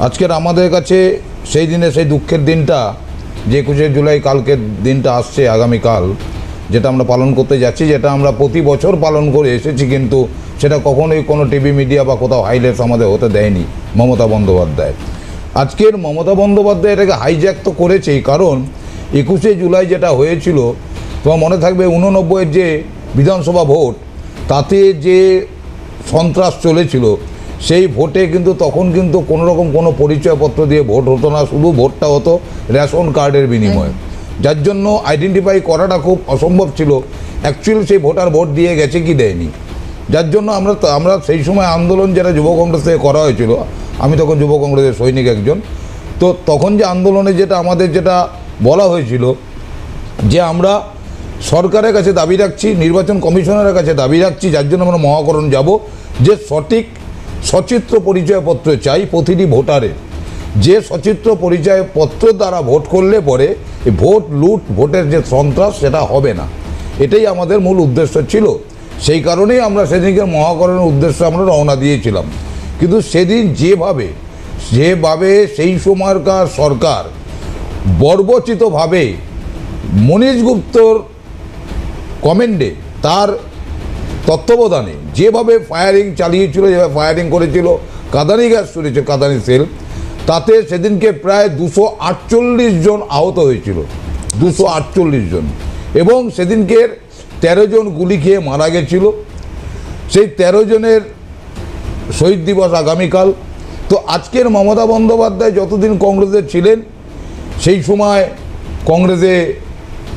আজকের আমাদের কাছে সেই দিনে সেই দুঃখের দিনটা, যে 21শে জুলাই কালকের দিনটা আসছে আগামীকাল, যেটা আমরা পালন করতে যাচ্ছি, যেটা আমরা প্রতি বছর পালন করে এসেছি, কিন্তু সেটা কখনোই কোনো টিভি মিডিয়া বা কোথাও হাইলাইটস আমাদের হতে দেয়নি মমতা বন্দ্যোপাধ্যায়। আজকের মমতা বন্দ্যোপাধ্যায় এটাকে হাইজ্যাক তো করেছেই, কারণ 21শে জুলাই যেটা হয়েছিল, তোমার মনে থাকবে 89-এর যে বিধানসভা ভোট, তাতে যে সন্ত্রাস চলেছিল, সেই ভোটে কিন্তু তখন কিন্তু কোনোরকম কোনো পরিচয়পত্র দিয়ে ভোট হতো না, শুধু ভোটটা হতো রেশন কার্ডের বিনিময়ে, যার জন্য আইডেন্টিফাই করাটা খুব অসম্ভব ছিল অ্যাকচুয়ালি সেই ভোটার ভোট দিয়ে গেছে কি দেয়নি। যার জন্য আমরা সেই সময় আন্দোলন যেটা যুব কংগ্রেস থেকে করা হয়েছিল, আমি তখন যুব কংগ্রেসের সৈনিক একজন, তো তখন যে আন্দোলনে যেটা আমাদের যেটা বলা হয়েছিল যে আমরা সরকারের কাছে দাবি রাখছি, নির্বাচন কমিশনারের কাছে দাবি রাখছি, যার জন্য আমরা মহাকরণ যাব, যে সঠিক সচিত্র পরিচয়পত্র চাই প্রতিটি ভোটারের, যে সচিত্র পরিচয়পত্র দ্বারা ভোট করলে পরে ভোট লুট, ভোটের যে সন্ত্রাস সেটা হবে না। এটাই আমাদের মূল উদ্দেশ্য ছিল। সেই কারণেই আমরা সেদিনকে মহাকরণের উদ্দেশ্যে আমরা রওনা দিয়েছিলাম। কিন্তু সেদিন যেভাবে সেই সময়কার সরকার বর্বচিতভাবে মনীশ গুপ্তর কমেন্ডে, তার তত্ত্বাবধানে যেভাবে ফায়ারিং চালিয়েছিল, যেভাবে ফায়ারিং করেছিল, কাঁদানি গ্যাস ছুড়েছে, কাঁদানি সেল, তাতে সেদিনকে প্রায় 248 জন আহত হয়েছিল, 248 জন, এবং সেদিনকে 13 জন গুলি খেয়ে মারা গেছিল। সেই 13 জনের শহীদ দিবস আগামীকাল। তো আজকের মমতা বন্দ্যোপাধ্যায় যতদিন কংগ্রেসে ছিলেন, সেই সময় কংগ্রেসে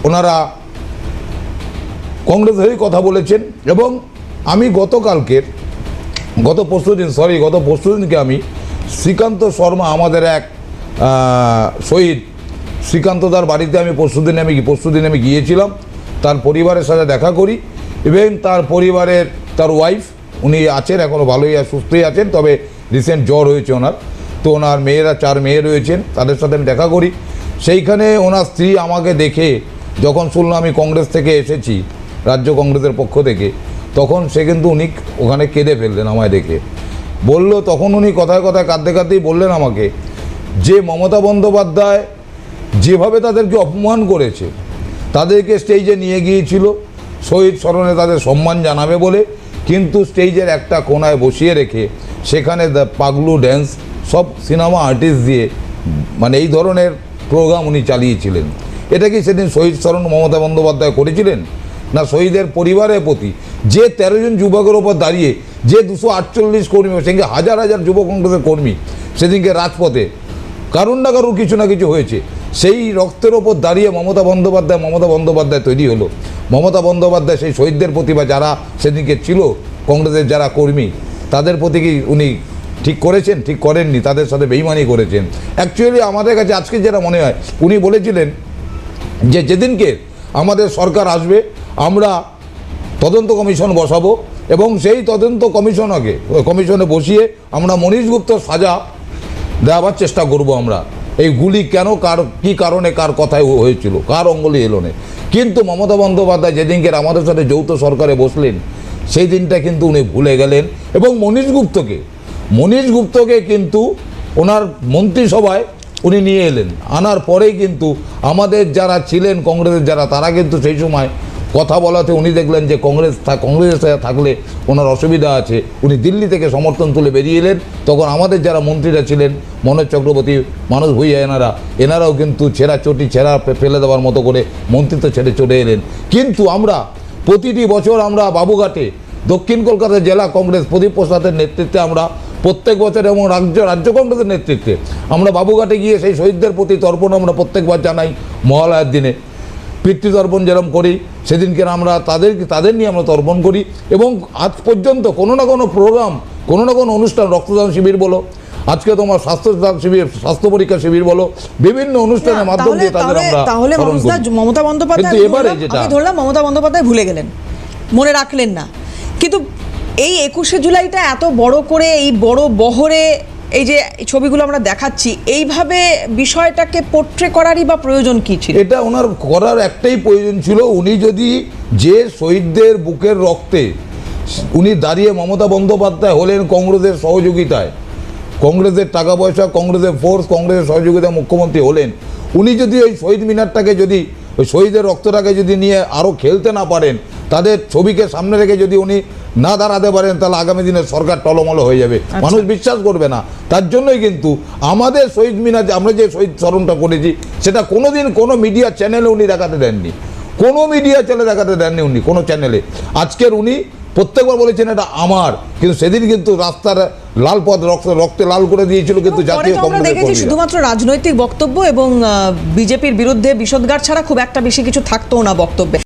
ওনারা কংগ্রেস হয়েই কথা বলেছেন, এবং আমি গত পরশুদিনকে আমি শ্রীকান্ত শর্মা, আমাদের এক শহীদ শ্রীকান্তদার বাড়িতে আমি পরশুদিন আমি গিয়েছিলাম, তার পরিবারের সাথে দেখা করি, এবং তার পরিবারের তার ওয়াইফ, উনি আছেন এখনও ভালোই সুস্থই আছেন, তবে রিসেন্ট জ্বর হয়েছে ওনার, তো ওনার মেয়েরা 4 মেয়ে রয়েছেন, তাদের সাথে আমি দেখা করি। সেইখানে ওনার স্ত্রী আমাকে দেখে যখন শুনলো আমি কংগ্রেস থেকে এসেছি, রাজ্য কংগ্রেসের পক্ষ থেকে, তখন সে কিন্তু উনি ওখানে কেঁদে ফেললেন আমায় দেখে। বলল, তখন উনি কথায় কথায় কাঁদতেই বললেন আমাকে, যে মমতা বন্দ্যোপাধ্যায় যেভাবে তাদেরকে অপমান করেছে, তাদেরকে স্টেজে নিয়ে গিয়েছিল শহীদ স্মরণে তাদের সম্মান জানাবে বলে, কিন্তু স্টেজের একটা কোনায় বসিয়ে রেখে সেখানে পাগলু ড্যান্স, সব সিনেমা আর্টিস্ট দিয়ে, মানে এই ধরনের প্রোগ্রাম উনি চালিয়েছিলেন। এটা কি সেদিন শহীদ স্মরণ মমতা বন্দ্যোপাধ্যায় করেছিলেন? না, শহীদের পরিবারের প্রতি যে 13 জন যুবকের ওপর দাঁড়িয়ে যে 248 কর্মী, সেদিকে হাজার হাজার যুব কংগ্রেসের কর্মী সেদিনকে রাজপথে কারুর না কারুর কিছু না কিছু হয়েছে, সেই রক্তের ওপর দাঁড়িয়ে মমতা বন্দ্যোপাধ্যায় তৈরি হলো। মমতা বন্দ্যোপাধ্যায় সেই শহীদদের প্রতি, বা যারা সেদিনকে ছিল কংগ্রেসের যারা কর্মী, তাদের প্রতি কি উনি ঠিক করেছেন? ঠিক করেননি, তাদের সাথে বেইমানি করেছেন। অ্যাকচুয়ালি আমাদের কাছে আজকে যেটা মনে হয়, উনি বলেছিলেন যে যেদিনকে আমাদের সরকার আসবে আমরা তদন্ত কমিশন বসাবো, এবং সেই তদন্ত কমিশনে বসিয়ে আমরা মনীশ গুপ্তর সাজা দেওয়ার চেষ্টা করব। আমরা এই গুলি কেন, কী কারণে, কার কথায় হয়েছিল, কার অঙ্গুলি এলো না। কিন্তু মমতা বন্দ্যোপাধ্যায় যেদিনকে আমাদের সাথে যৌথ সরকারে বসলেন, সেই দিনটা কিন্তু উনি ভুলে গেলেন, এবং মনীশ গুপ্তকে কিন্তু ওনার মন্ত্রিসভায় উনি নিয়ে এলেন। আনার পরেই কিন্তু আমাদের যারা ছিলেন কংগ্রেসের যারা, তারা কিন্তু সেই সময় কথা বলাতে উনি দেখলেন যে কংগ্রেসের সাথে থাকলে ওনার অসুবিধা আছে, উনি দিল্লি থেকে সমর্থন তুলে বেরিয়ে এলেন। তখন আমাদের যারা মন্ত্রীরা ছিলেন, মনোজ চক্রবর্তী, মানস ভূঁইয়া, এনারাও কিন্তু ছেঁড়া ফেলে দেওয়ার মতো করে মন্ত্রিত্ব ছেড়ে চলে এলেন। কিন্তু আমরা প্রতিটি বছর আমরা বাবুঘাটে দক্ষিণ কলকাতা জেলা কংগ্রেস প্রদীপ প্রসাদের নেতৃত্বে আমরা প্রত্যেক বছর, এবং রাজ্য কংগ্রেসের নেতৃত্বে আমরা বাবুঘাটে গিয়ে সেই শহীদদের প্রতি তর্পণ আমরা প্রত্যেকবার জানাই। মহালয়ার দিনে পিতৃতর্পণ যেরকম করি, সেদিনকে আমরা তাদের নিয়ে আমরা তর্পণ করি, এবং আজ পর্যন্ত কোনো না কোনো প্রোগ্রাম, কোনো না কোনো অনুষ্ঠান, রক্তদান শিবির বলো, আজকে তোমার স্বাস্থ্য পরীক্ষা শিবির বলো, বিভিন্ন অনুষ্ঠানের মাধ্যম দিয়ে তাদের আমরা মমতা বন্দ্যোপাধ্যায়, আমি ধরলাম মমতা বন্দ্যোপাধ্যায় ভুলে গেলেন, মনে রাখলেন না, কিন্তু এই 21শে জুলাইটা এত বড় করে, এই বড় বহরে এই যে ছবিগুলো আমরা দেখাচ্ছি, এইভাবে বিষয়টাকে পোট্রে করারই বা প্রয়োজন কি ছিল? এটা ওনার করার একটাই প্রয়োজন ছিল, উনি যদি যে শহীদদের বুকের রক্তে উনি দাঁড়িয়ে, মমতা বন্দ্যোপাধ্যায় হলেন কংগ্রেসের সহযোগিতায়, কংগ্রেসের টাকা পয়সা, কংগ্রেসের ফোর্স, কংগ্রেসের সহযোগিতা মুখ্যমন্ত্রী হলেন, উনি যদি ওই শহীদ মিনারটাকে যদি ওই শহীদের রক্তটাকে যদি নিয়ে আরও খেলতে না পারেন, তাদের ছবিকে সামনে রেখে যদি উনি না দাঁড়াতে পারেন, তাহলে আগামী দিনে সরকার টলমল হয়ে যাবে, মানুষ বিশ্বাস করবে না। তার জন্যই কিন্তু আমাদের শহীদ মিনার, আমরা যে শহীদ স্মরণটা করেছি, সেটা কোনোদিন কোনো মিডিয়া চ্যানেলে উনি দেখাতে দেননি, কোনো মিডিয়া চ্যানেলে দেখাতে দেননি উনি, কোনো চ্যানেলে। আজকের উনি প্রত্যেকবার বলেছেন এটা আমার, কিন্তু সেদিন কিন্তু রাস্তার লাল পথ রক্তে লাল করে দিয়েছিল কিন্তু জাতীয় আমরা দেখেছি কংগ্রেস। শুধুমাত্র রাজনৈতিক বক্তব্য এবং বিজেপির বিরুদ্ধে বিষোদগার ছাড়া খুব একটা বেশি কিছু থাকতো না বক্তব্যে।